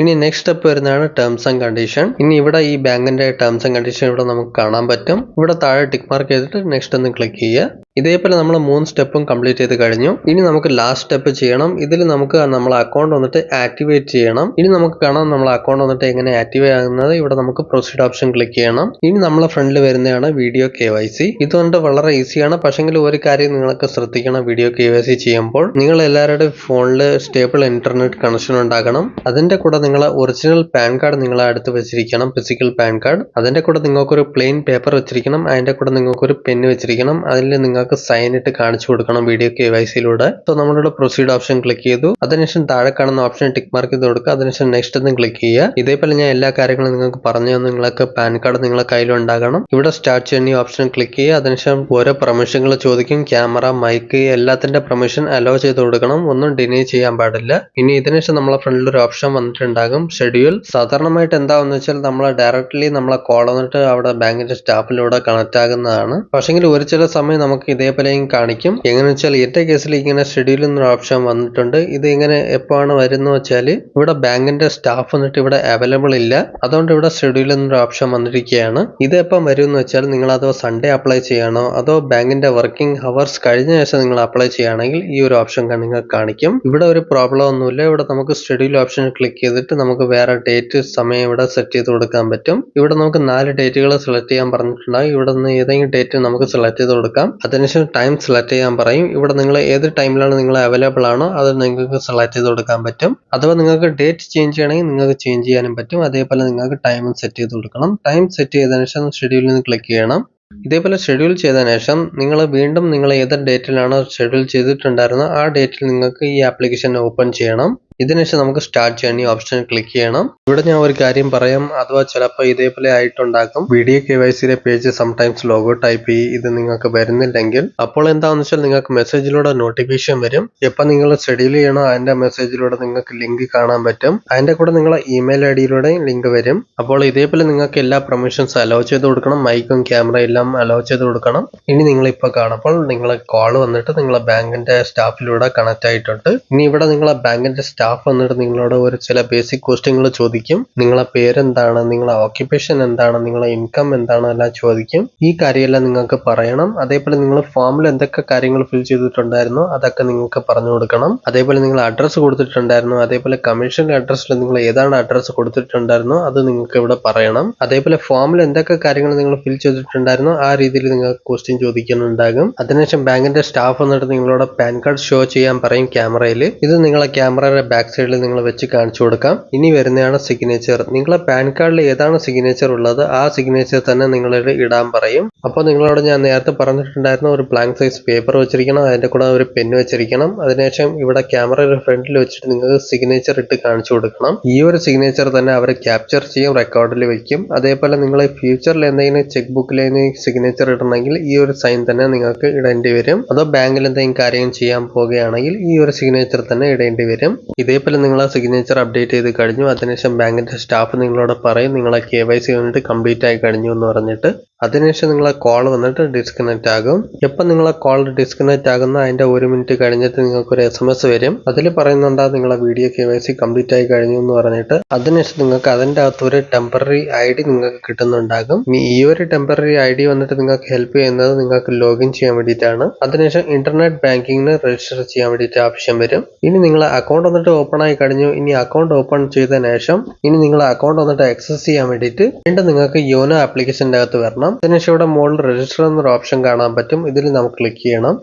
ഇനി നെക്സ്റ്റ് സ്റ്റെപ്പ് വരുന്നതാണ് ടേംസ് ആൻഡ് കണ്ടീഷൻ. ഇനി ഇവിടെ ഈ ബാങ്കിന്റെ ടേംസ് ആൻഡ് കണ്ടീഷൻ ഇവിടെ നമുക്ക് കാണാൻ പറ്റും. ഇവിടെ താഴെ ടിക്ക് മാർക്ക് ചെയ്തിട്ട് നെക്സ്റ്റ് എന്ന് ക്ലിക്ക് ചെയ്യുക. ഇതേപോലെ നമ്മൾ 3 സ്റ്റെപ്പും കംപ്ലീറ്റ് ചെയ്ത് കഴിഞ്ഞു. ഇനി നമുക്ക് ലാസ്റ്റ് സ്റ്റെപ്പ് ചെയ്യണം. ഇതിൽ നമുക്ക് നമ്മളെ അക്കൗണ്ട് വന്നിട്ട് ആക്ടിവേറ്റ് ചെയ്യണം. ഇനി നമുക്ക് കാണാം നമ്മളെ അക്കൗണ്ട് വന്നിട്ട് എങ്ങനെ ആക്ടിവേറ്റ് ആകുന്നത്. ഇവിടെ നമുക്ക് പ്രൊസീഡ് ഓപ്ഷൻ ക്ലിക്ക് ചെയ്യണം. ഇനി നമ്മളെ ഫ്രണ്ടിൽ വരുന്നതാണ് വീഡിയോ KYC. ഇതുകൊണ്ട് വളരെ ഈസിയാണ്. പക്ഷെങ്കിൽ ഒരു കാര്യം നിങ്ങൾക്ക് ശ്രദ്ധിക്കണം. വീഡിയോ KYC ചെയ്യുമ്പോൾ നിങ്ങൾ എല്ലാവരുടെ ഫോണിൽ സ്റ്റേബിൾ ഇന്റർനെറ്റ് കണക്ഷൻ ഉണ്ടാകണം. അതിന്റെ കൂടെ നിങ്ങളെ ഒറിജിനൽ പാൻ കാർഡ് നിങ്ങളെ അടുത്ത് വെച്ചിരിക്കണം, ഫിസിക്കൽ പാൻ കാർഡ്. അതിന്റെ കൂടെ നിങ്ങൾക്കൊരു പ്ലെയിൻ പേപ്പർ വെച്ചിരിക്കണം. അതിന്റെ കൂടെ നിങ്ങൾക്കൊരു പെന്ന് വെച്ചിരിക്കണം. അതിൽ നിങ്ങൾക്ക് സൈൻ ഇട്ട് കാണിച്ചു കൊടുക്കണം വീഡിയോ KYCയിലൂടെ. സോ നമ്മളിവിടെ പ്രൊസീഡ് ഓപ്ഷൻ ക്ലിക്ക് ചെയ്തു. അതിനുശേഷം താഴെ കാണുന്ന ഓപ്ഷൻ ടിക്ക് മാർക്ക് ചെയ്ത് കൊടുക്കുക. അതിനുശേഷം നെക്സ്റ്റ് എന്ന് ക്ലിക്ക് ചെയ്യുക. ഇതേപോലെ ഞാൻ എല്ലാ കാര്യങ്ങളും നിങ്ങൾക്ക് പറഞ്ഞു തന്നു. നിങ്ങൾക്ക് പാൻ കാർഡ് നിങ്ങളെ കയ്യിലുണ്ടാകണം. ഇവിടെ സ്റ്റാർട്ട് ചെയ്യുന്ന ഓപ്ഷൻ ക്ലിക്ക് ചെയ്യുക. അതിനുശേഷം ഓരോ പെർമിഷനുകൾ ചോദിക്കും. ക്യാമറ, മൈക്ക് എല്ലാത്തിന്റെ പെർമിഷൻ അലോ ചെയ്ത് കൊടുക്കണം. ഒന്നും ഡിനൈ ചെയ്യാൻ പാടില്ല. ഇനി ഇതിനുശേഷം നമ്മളെ ഫ്രണ്ടിൽ ഒരു ഓപ്ഷൻ വന്നിട്ടുണ്ടാകും ഷെഡ്യൂൾ. സാധാരണമായിട്ട് എന്താണെന്ന് വെച്ചാൽ നമ്മളെ ഡയറക്ട്ലി നമ്മളെ കോൾ വന്നിട്ട് അവിടെ ബാങ്കിന്റെ സ്റ്റാഫിലൂടെ കണക്ട് ആകുന്നതാണ്. പക്ഷെങ്കിൽ ഒരു ചില സമയം നമുക്ക് ഇതേപോലെയും കാണിക്കും. എങ്ങനെ വെച്ചാൽ എന്റെ കേസിൽ ഇങ്ങനെ ഷെഡ്യൂൾ എന്നൊരു ഓപ്ഷൻ വന്നിട്ടുണ്ട്. ഇത് ഇങ്ങനെ എപ്പോഴാണ് വരുന്നത് വെച്ചാൽ ഇവിടെ ബാങ്കിന്റെ സ്റ്റാഫ് വന്നിട്ട് ഇവിടെ അവൈലബിൾ ഇല്ല. അതുകൊണ്ട് ഇവിടെ ഷെഡ്യൂൾ എന്നൊരു ഓപ്ഷൻ വന്നിരിക്കുകയാണ്. ഇത് എപ്പം വരും എന്ന് വെച്ചാൽ നിങ്ങൾ അതോ സൺഡേ അപ്ലൈ ചെയ്യണോ അതോ ബാങ്കിന്റെ വർക്കിംഗ് ഹവേഴ്സ് കഴിഞ്ഞ ശേഷം നിങ്ങൾ അപ്ലൈ ചെയ്യുകയാണെങ്കിൽ ഈ ഒരു ഓപ്ഷൻ നിങ്ങൾക്ക് കാണിക്കും. ഇവിടെ ഒരു പ്രോബ്ലം ഒന്നുമില്ല. ഇവിടെ നമുക്ക് ഷെഡ്യൂൾ ഓപ്ഷൻ ക്ലിക്ക് ചെയ്തിട്ട് നമുക്ക് വേറെ ഡേറ്റ് സമയം ഇവിടെ സെറ്റ് ചെയ്ത് കൊടുക്കാൻ പറ്റും. ഇവിടെ നമുക്ക് 4 ഡേറ്റുകൾ സെലക്ട് ചെയ്യാൻ പറഞ്ഞിട്ടുണ്ടാകും. ഇവിടെ നിന്ന് ഏതെങ്കിലും ഡേറ്റ് നമുക്ക് സെലക്ട് ചെയ്ത് കൊടുക്കാം. അതിനുശേഷം ടൈം സെലക്ട് ചെയ്യാൻ പറയും. ഇവിടെ നിങ്ങൾ ഏത് ടൈമിലാണ് നിങ്ങൾ അവൈലബിൾ ആണോ അത് നിങ്ങൾക്ക് സെലക്ട് ചെയ്ത് കൊടുക്കാൻ പറ്റും. അഥവാ നിങ്ങൾക്ക് ഡേറ്റ് ചേഞ്ച് ചെയ്യണമെങ്കിൽ നിങ്ങൾക്ക് ചേഞ്ച് ചെയ്യാനും പറ്റും. അതേപോലെ നിങ്ങൾക്ക് ടൈം സെറ്റ് ചെയ്ത് കൊടുക്കണം. ടൈം സെറ്റ് ചെയ്തതിനു ശേഷം ഷെഡ്യൂളിൽ നിന്ന് ക്ലിക്ക് ചെയ്യണം. ഇതേപോലെ ഷെഡ്യൂൾ ചെയ്തതിനു ശേഷം നിങ്ങൾ വീണ്ടും നിങ്ങൾ ഏത് ഡേറ്റിലാണോ ഷെഡ്യൂൾ ചെയ്തിട്ടുണ്ടായിരുന്നത് ആ ഡേറ്റിൽ നിങ്ങൾക്ക് ഈ ആപ്ലിക്കേഷൻ ഓപ്പൺ ചെയ്യണം. ഇതിനുശേഷം നമുക്ക് സ്റ്റാർട്ട് ചെയ്യാൻ ഈ ഓപ്ഷൻ ക്ലിക്ക് ചെയ്യണം. ഇവിടെ ഞാൻ ഒരു കാര്യം പറയാം. അഥവാ ചിലപ്പോൾ ഇതേപോലെ ആയിട്ടുണ്ടാക്കും. വീഡിയോ KYCയിലെ പേജ് സംടൈംസ് ലോഗോ ടൈപ്പ് ചെയ്യും. ഇത് നിങ്ങൾക്ക് വരുന്നില്ലെങ്കിൽ അപ്പോൾ എന്താണെന്ന് വെച്ചാൽ നിങ്ങൾക്ക് മെസ്സേജിലൂടെ നോട്ടിഫിക്കേഷൻ വരും. എപ്പോൾ നിങ്ങൾ ഷെഡ്യൂൾ ചെയ്യണോ അതിന്റെ മെസ്സേജിലൂടെ നിങ്ങൾക്ക് ലിങ്ക് കാണാൻ പറ്റും. അതിന്റെ കൂടെ നിങ്ങളെ ഇമെയിൽ ID ലിങ്ക് വരും. അപ്പോൾ ഇതേപോലെ നിങ്ങൾക്ക് എല്ലാ പെർമിഷൻസ് അലോ ചെയ്ത് കൊടുക്കണം. മൈക്കും ക്യാമറ എല്ലാം അലോ ചെയ്ത് കൊടുക്കണം. ഇനി നിങ്ങളിപ്പോൾ കാണുമ്പോൾ നിങ്ങളെ കോൾ വന്നിട്ട് നിങ്ങളെ ബാങ്കിന്റെ സ്റ്റാഫിലൂടെ കണക്ട് ആയിട്ടുണ്ട്. ഇനി ഇവിടെ നിങ്ങളെ ബാങ്കിന്റെ സ്റ്റാഫ് വന്നിട്ട് നിങ്ങളോട് ഒരു ചില ബേസിക് ക്വസ്റ്റ്യങ്ങൾ ചോദിക്കും. നിങ്ങളെ പേരെന്താണ്, നിങ്ങളെ ഓക്യുപ്പേഷൻ എന്താണ്, നിങ്ങളെ ഇൻകം എന്താണ് എല്ലാം ചോദിക്കും. ഈ കാര്യമെല്ലാം നിങ്ങൾക്ക് പറയണം. അതേപോലെ നിങ്ങൾ ഫോമിൽ എന്തൊക്കെ കാര്യങ്ങൾ ഫിൽ ചെയ്തിട്ടുണ്ടായിരുന്നോ അതൊക്കെ നിങ്ങൾക്ക് പറഞ്ഞു കൊടുക്കണം. അതേപോലെ നിങ്ങൾ അഡ്രസ്സ് കൊടുത്തിട്ടുണ്ടായിരുന്നു, അതേപോലെ കമ്മീഷൻ അഡ്രസ്സിൽ നിങ്ങൾ ഏതാണ് അഡ്രസ്സ് കൊടുത്തിട്ടുണ്ടായിരുന്നോ അത് നിങ്ങൾക്ക് ഇവിടെ പറയണം. അതേപോലെ ഫോമിൽ എന്തൊക്കെ കാര്യങ്ങൾ നിങ്ങൾ ഫിൽ ചെയ്തിട്ടുണ്ടായിരുന്നോ ആ രീതിയിൽ നിങ്ങൾക്ക് ക്വസ്റ്റ്യൻ ചോദിക്കുന്നുണ്ടാകും. അതിനുശേഷം ബാങ്കിന്റെ സ്റ്റാഫ് വന്നിട്ട് നിങ്ങളോട് പാൻ കാർഡ് ഷോ ചെയ്യാൻ പറയും ക്യാമറയിൽ. ഇത് നിങ്ങളെ ക്യാമറയുടെ ബാക്ക് സൈഡിൽ നിങ്ങൾ വെച്ച് കാണിച്ചു കൊടുക്കാം. ഇനി വരുന്നതാണ് സിഗ്നേച്ചർ. നിങ്ങളെ പാൻ കാർഡിൽ ഏതാണ് സിഗ്നേച്ചർ ഉള്ളത് ആ സിഗ്നേച്ചർ തന്നെ നിങ്ങളോട് ഇടാൻ പറയും. അപ്പോൾ നിങ്ങളോട് ഞാൻ നേരത്തെ പറഞ്ഞിട്ടുണ്ടായിരുന്ന ഒരു ബ്ലാങ്ക് സൈസ് പേപ്പർ വെച്ചിരിക്കണം, അതിന്റെ കൂടെ ഒരു പെൻ വെച്ചിരിക്കണം. അതിനുശേഷം ഇവിടെ ക്യാമറയുടെ ഫ്രണ്ടിൽ വെച്ചിട്ട് നിങ്ങൾക്ക് സിഗ്നേച്ചർ ഇട്ട് കാണിച്ചു കൊടുക്കണം. ഈ ഒരു സിഗ്നേച്ചർ തന്നെ അവർ ക്യാപ്ചർ ചെയ്യും, റെക്കോർഡിൽ വെക്കും. അതേപോലെ നിങ്ങൾ ഫ്യൂച്ചറിൽ എന്തെങ്കിലും ചെക്ക് ബുക്കിൽ സിഗ്നേച്ചർ ഇടണമെങ്കിൽ ഈ ഒരു സൈൻ തന്നെ നിങ്ങൾക്ക് ഇടേണ്ടി വരും. അതോ ബാങ്കിൽ എന്തെങ്കിലും കാര്യം ചെയ്യാൻ പോവുകയാണെങ്കിൽ ഈ ഒരു സിഗ്നേച്ചർ തന്നെ ഇടേണ്ടി വരും. ഇതേപോലെ നിങ്ങൾ ആ സിഗ്നേച്ചർ അപ്ഡേറ്റ് ചെയ്ത് കഴിഞ്ഞു. അതിനുശേഷം ബാങ്കിന്റെ സ്റ്റാഫ് നിങ്ങളോട് പറയും നിങ്ങളെ KYC വന്നിട്ട് കംപ്ലീറ്റ് ആയി കഴിഞ്ഞു എന്ന് പറഞ്ഞിട്ട്. അതിനുശേഷം നിങ്ങളെ കോൾ വന്നിട്ട് ഡിസ്കണക്ട് ആകും. എപ്പം നിങ്ങളെ കോൾ ഡിസ്കണക്ട് ആകുന്ന അതിന്റെ 1 മിനിറ്റ് കഴിഞ്ഞിട്ട് നിങ്ങൾക്ക് ഒരു SMS വരും. അതിൽ പറയുന്നുണ്ടാ നിങ്ങളെ വീഡിയോ KYC കംപ്ലീറ്റ് ആയി കഴിഞ്ഞു എന്ന് പറഞ്ഞിട്ട്. അതിനുശേഷം നിങ്ങൾക്ക് അതിന്റെ അകത്ത് ഒരു ടെമ്പററി ID നിങ്ങൾക്ക് കിട്ടുന്നുണ്ടാകും. ഈ ഒരു ടെമ്പററി ID വന്നിട്ട് നിങ്ങൾക്ക് ഹെൽപ്പ് ചെയ്യുന്നത് നിങ്ങൾക്ക് ലോഗിൻ ചെയ്യാൻ വേണ്ടിയിട്ടാണ്. അതിനുശേഷം ഇന്റർനെറ്റ് ബാങ്കിങ്ങിന് രജിസ്റ്റർ ചെയ്യാൻ വേണ്ടിയിട്ട് ആവശ്യം വരും. ഇനി നിങ്ങളെ അക്കൗണ്ട് വന്നിട്ട് ഓപ്പൺ ആയി കഴിഞ്ഞു. ഇനി അക്കൗണ്ട് ഓപ്പൺ ചെയ്തതിനു ശേഷം ഇനി നിങ്ങളെ അക്കൗണ്ട് വന്നിട്ട് ആക്സസ് ചെയ്യാൻ വേണ്ടിയിട്ട് വീണ്ടും നിങ്ങൾക്ക് യോനോ ആപ്ലിക്കേഷന്റെ അകത്ത് വരണം. അതിനുശേഷം ഇവിടെ മുകളിൽ രജിസ്റ്റർ എന്നൊരു ഓപ്ഷൻ കാണാൻ പറ്റും. ഇതിൽ നമുക്ക് ക്ലിക്ക് ചെയ്യണം.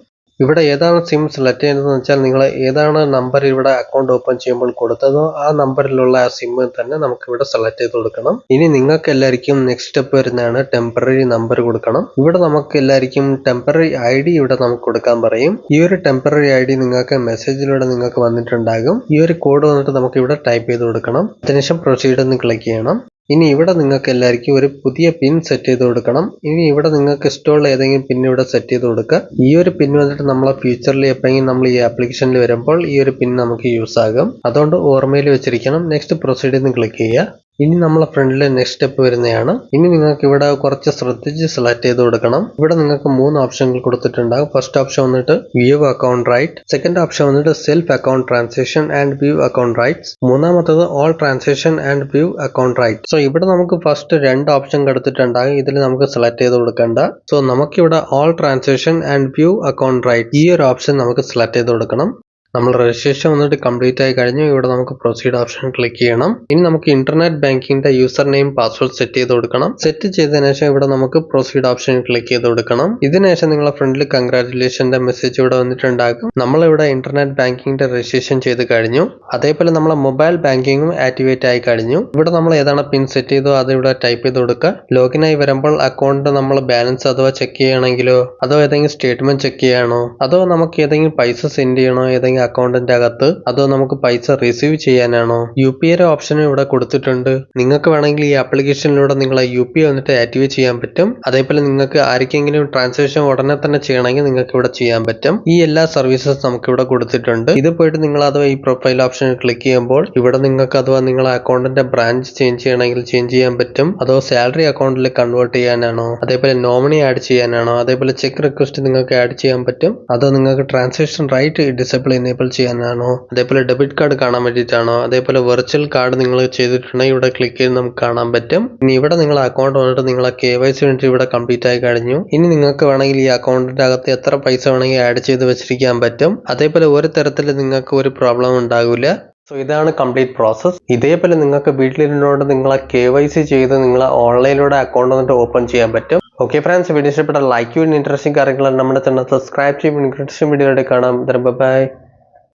ഇവിടെ ഏതാണ് സിം സെലക്ട് ചെയ്യുന്നതെന്ന് വെച്ചാൽ നിങ്ങൾ ഏതാണ് നമ്പർ ഇവിടെ അക്കൗണ്ട് ഓപ്പൺ ചെയ്യുമ്പോൾ കൊടുത്തതോ ആ നമ്പറിലുള്ള ആ സിം തന്നെ നമുക്ക് ഇവിടെ സെലക്ട് ചെയ്ത് കൊടുക്കണം. ഇനി നിങ്ങൾക്ക് എല്ലാവർക്കും നെക്സ്റ്റ് സ്റ്റെപ്പ് വരുന്നതാണ് ടെമ്പററി നമ്പർ കൊടുക്കണം. ഇവിടെ നമുക്ക് എല്ലാവർക്കും ടെമ്പററി ID ഇവിടെ നമുക്ക് കൊടുക്കാൻ പറയും. ഈ ഒരു ടെമ്പററി ID നിങ്ങൾക്ക് മെസ്സേജിലൂടെ നിങ്ങൾക്ക് വന്നിട്ടുണ്ടാകും. ഈ ഒരു കോഡ് വന്നിട്ട് നമുക്ക് ഇവിടെ ടൈപ്പ് ചെയ്ത് കൊടുക്കണം. അതിനുശേഷം പ്രൊസീഡ് എന്ന് ക്ലിക്ക് ചെയ്യണം. ഇനി ഇവിടെ നിങ്ങൾക്ക് എല്ലാവർക്കും ഒരു പുതിയ പിൻ സെറ്റ് ചെയ്ത് കൊടുക്കണം. ഇനി ഇവിടെ നിങ്ങൾക്ക് ഇഷ്ടമുള്ള ഏതെങ്കിലും പിൻ ഇവിടെ സെറ്റ് ചെയ്ത് കൊടുക്കുക. ഈ ഒരു പിൻ വന്നിട്ട് നമ്മളെ ഫ്യൂച്ചറിൽ എപ്പോഴെങ്കിലും നമ്മൾ ഈ ആപ്ലിക്കേഷനിൽ വരുമ്പോൾ ഈ ഒരു പിൻ നമുക്ക് യൂസ് ആകും. അതുകൊണ്ട് ഓർമ്മയിൽ വെച്ചിരിക്കണം. നെക്സ്റ്റ് പ്രൊസീഡ് എന്ന് ക്ലിക്ക് ചെയ്യുക. ഇനി നമ്മളെ ഫ്രണ്ടിൽ നെക്സ്റ്റ് സ്റ്റെപ്പ് വരുന്നതാണ്. ഇനി നിങ്ങൾക്ക് ഇവിടെ കുറച്ച് ശ്രദ്ധിച്ച് സെലക്ട് ചെയ്ത് കൊടുക്കണം. ഇവിടെ നിങ്ങൾക്ക് 3 ഓപ്ഷനുകൾ കൊടുത്തിട്ടുണ്ടാകും. ഫസ്റ്റ് ഓപ്ഷൻ വന്നിട്ട് view account right, second option വന്നിട്ട് self account transaction and view account rights, മൂന്നാമത്തത് all transaction and view account right. So ഇവിടെ നമുക്ക് ഫസ്റ്റ് 2 ഓപ്ഷൻ കൊടുത്തിട്ടുണ്ടാകും. ഇതിൽ നമുക്ക് സെലക്ട് ചെയ്ത് കൊടുക്കണ്ട. സോ നമുക്കിവിടെ all transaction and view account right ഈ ഒരു ഓപ്ഷൻ നമുക്ക് സെലക്ട് ചെയ്ത് കൊടുക്കണം. നമ്മൾ രജിസ്ട്രേഷൻ വന്നിട്ട് കംപ്ലീറ്റ് ആയി കഴിഞ്ഞു. ഇവിടെ നമുക്ക് പ്രൊസീഡ് ഓപ്ഷൻ ക്ലിക്ക് ചെയ്യണം. ഇനി നമുക്ക് ഇന്റർനെറ്റ് ബാങ്കിങ്ങിന്റെ യൂസർ നെയിം പാസ്വേഡ് സെറ്റ് ചെയ്ത് കൊടുക്കണം. സെറ്റ് ചെയ്തതിനു ശേഷം ഇവിടെ നമുക്ക് പ്രൊസീഡ് ഓപ്ഷൻ ക്ലിക്ക് ചെയ്ത് കൊടുക്കണം. ഇതിനുശേഷം നിങ്ങളെ ഫ്രണ്ടിൽ കൺഗ്രാറ്റുലേഷന്റെ മെസ്സേജ് ഇവിടെ വന്നിട്ടുണ്ടാകും. നമ്മളിവിടെ ഇന്റർനെറ്റ് ബാങ്കിങ്ങിന്റെ രജിസ്ട്രേഷൻ ചെയ്ത് കഴിഞ്ഞു. അതേപോലെ നമ്മളെ മൊബൈൽ ബാങ്കിങ്ങും ആക്ടിവേറ്റ് ആയി കഴിഞ്ഞു. ഇവിടെ നമ്മൾ ഏതാണ് പിൻ സെറ്റ് ചെയ്തോ അത് ഇവിടെ ടൈപ്പ് ചെയ്ത് കൊടുക്കുക. ലോഗിൻ ആയി വരുമ്പോൾ അക്കൗണ്ട് നമ്മൾ ബാലൻസ് അഥവാ ചെക്ക് ചെയ്യണമെങ്കിലോ അതോ ഏതെങ്കിലും സ്റ്റേറ്റ്മെന്റ് ചെക്ക് ചെയ്യാനോ അതോ നമുക്ക് ഏതെങ്കിലും പൈസ സെൻഡ് ചെയ്യണോ ഏതെങ്കിലും അക്കൗണ്ടിന്റെ അകത്ത് അതോ നമുക്ക് പൈസ റിസീവ് ചെയ്യാനാണോ UPI ഓപ്ഷനും ഇവിടെ കൊടുത്തിട്ടുണ്ട്. നിങ്ങൾക്ക് വേണമെങ്കിൽ ഈ ആപ്ലിക്കേഷനിലൂടെ നിങ്ങളെ UPI വന്നിട്ട് ആക്ടിവേറ്റ് ചെയ്യാൻ പറ്റും. അതേപോലെ നിങ്ങൾക്ക് ആർക്കെങ്കിലും ട്രാൻസാക്ഷൻ ഉടനെ തന്നെ ചെയ്യണമെങ്കിൽ നിങ്ങൾക്ക് ഇവിടെ ചെയ്യാൻ പറ്റും. ഈ എല്ലാ സർവീസസ് നമുക്ക് ഇവിടെ കൊടുത്തിട്ടുണ്ട്. ഇത് പോയിട്ട് നിങ്ങൾ അഥവാ ഈ പ്രൊഫൈൽ ഓപ്ഷൻ ക്ലിക്ക് ചെയ്യുമ്പോൾ ഇവിടെ നിങ്ങൾക്ക് അഥവാ നിങ്ങളെ അക്കൗണ്ടിന്റെ ബ്രാഞ്ച് ചേഞ്ച് ചെയ്യണമെങ്കിൽ ചേഞ്ച് ചെയ്യാൻ പറ്റും. അതോ സാലറി അക്കൗണ്ടിൽ കൺവേർട്ട് ചെയ്യാനാണോ അതേപോലെ നോമിനി ആഡ് ചെയ്യാനാണോ അതേപോലെ ചെക്ക് റിക്വസ്റ്റ് നിങ്ങൾക്ക് ആഡ് ചെയ്യാൻ പറ്റും. അതോ നിങ്ങൾക്ക് ട്രാൻസാക്ഷൻ റൈറ്റ് ഡിസേബിൾ എനേബിൾ ചെയ്യാനാണോ അതേപോലെ ഡെബിറ്റ് കാർഡ് കാണാൻ വേണ്ടിയിട്ടാണോ അതേപോലെ വെർച്വൽ കാർഡ് നിങ്ങൾ ചെയ്തിട്ടുണ്ടെങ്കിൽ ഇവിടെ ക്ലിക്ക് ചെയ്ത് നമുക്ക് കാണാൻ പറ്റും. ഇനി ഇവിടെ നിങ്ങളെ അക്കൗണ്ട് വന്നിട്ട് നിങ്ങളെ KYC വേണ്ടിയിട്ട് ഇവിടെ കംപ്ലീറ്റ് ആയി കഴിഞ്ഞു. ഇനി നിങ്ങൾക്ക് വേണമെങ്കിൽ ഈ അക്കൗണ്ടിന്റെ അകത്ത് എത്ര പൈസ വേണമെങ്കിൽ ആഡ് ചെയ്ത് വെച്ചിരിക്കാൻ പറ്റും. അതേപോലെ ഒരു തരത്തിൽ നിങ്ങൾക്ക് ഒരു പ്രോബ്ലം ഉണ്ടാകില്ല. സോ ഇതാണ് കംപ്ലീറ്റ് പ്രോസസ്. ഇതേപോലെ നിങ്ങൾക്ക് വീട്ടിലിരുന്നോണ്ട് നിങ്ങളെ KYC ചെയ്ത് നിങ്ങളെ ഓൺലൈനിലൂടെ അക്കൗണ്ട് വന്നിട്ട് ഓപ്പൺ ചെയ്യാൻ പറ്റും. ഓക്കെ ഫ്രണ്ട്സ്, വീഡിയോ ഇഷ്ടപ്പെട്ട ലൈക്ക് ചെയ്യുന്ന ഇൻട്രസ്റ്റിംഗ് കാര്യങ്ങൾ നമ്മുടെ ചാനൽ സബ്സ്ക്രൈബ് ചെയ്യും. ഇൻട്രസ്റ്റിംഗ് വീഡിയോയുടെ കാണാം. ബൈ.